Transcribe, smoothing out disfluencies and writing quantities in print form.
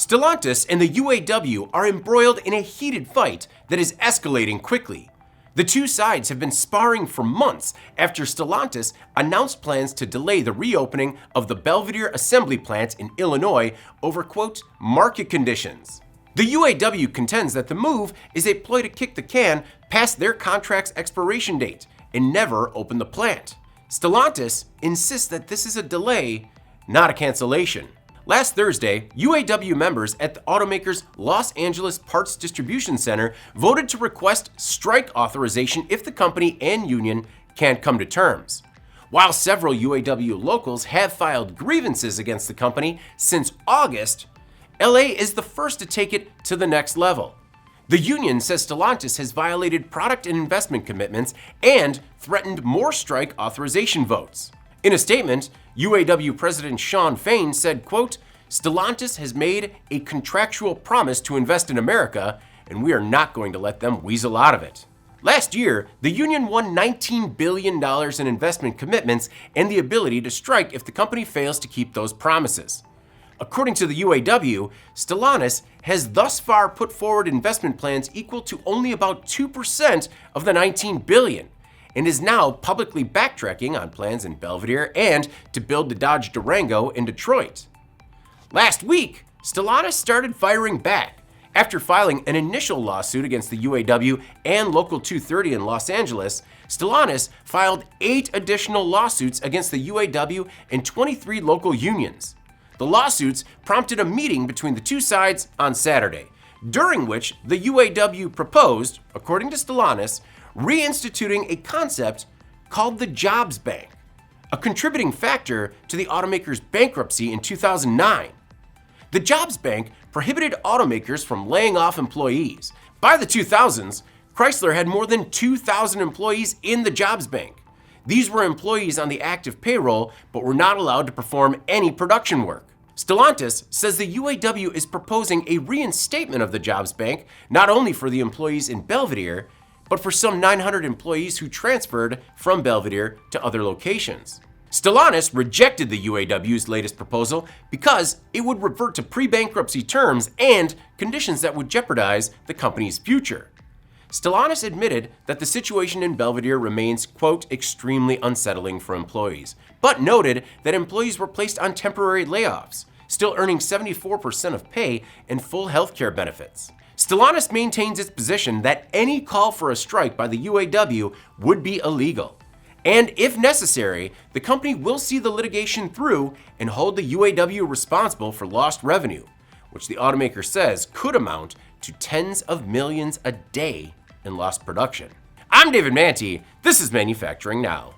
Stellantis and the UAW are embroiled in a heated fight that is escalating quickly. The two sides have been sparring for months after Stellantis announced plans to delay the reopening of the Belvidere assembly plant in Illinois over, quote, market conditions. The UAW contends that the move is a ploy to kick the can past their contract's expiration date and never open the plant. Stellantis insists that this is a delay, not a cancellation. Last Thursday, UAW members at the Automaker's Los Angeles Parts Distribution Center voted to request strike authorization if the company and union can't come to terms. While several UAW locals have filed grievances against the company since August, LA is the first to take it to the next level. The union says Stellantis has violated product and investment commitments and threatened more strike authorization votes. In a statement, UAW President Shawn Fain said, quote, Stellantis has made a contractual promise to invest in America, and we are not going to let them weasel out of it. Last year, the union won $19 billion in investment commitments and the ability to strike if the company fails to keep those promises. According to the UAW, Stellantis has thus far put forward investment plans equal to only about 2% of the $19 billion, and is now publicly backtracking on plans in Belvidere and to build the Dodge Durango in Detroit. Last week, Stellantis started firing back. After filing an initial lawsuit against the UAW and Local 230 in Los Angeles, Stellantis filed 8 additional lawsuits against the UAW and 23 local unions. The lawsuits prompted a meeting between the two sides on Saturday, during which the UAW proposed, according to Stellantis, reinstituting a concept called the Jobs Bank, a contributing factor to the automaker's bankruptcy in 2009. The Jobs Bank prohibited automakers from laying off employees. By the 2000s, Chrysler had more than 2,000 employees in the Jobs Bank. These were employees on the active payroll, but were not allowed to perform any production work. Stellantis says the UAW is proposing a reinstatement of the Jobs Bank, not only for the employees in Belvidere, but for some 900 employees who transferred from Belvidere to other locations. Stellantis rejected the UAW's latest proposal because it would revert to pre-bankruptcy terms and conditions that would jeopardize the company's future. Stellantis admitted that the situation in Belvidere remains, quote, extremely unsettling for employees, but noted that employees were placed on temporary layoffs, still earning 74% of pay and full healthcare benefits. Stellantis maintains its position that any call for a strike by the UAW would be illegal. And if necessary, the company will see the litigation through and hold the UAW responsible for lost revenue, which the automaker says could amount to tens of millions a day in lost production. I'm David Manti. This is Manufacturing Now.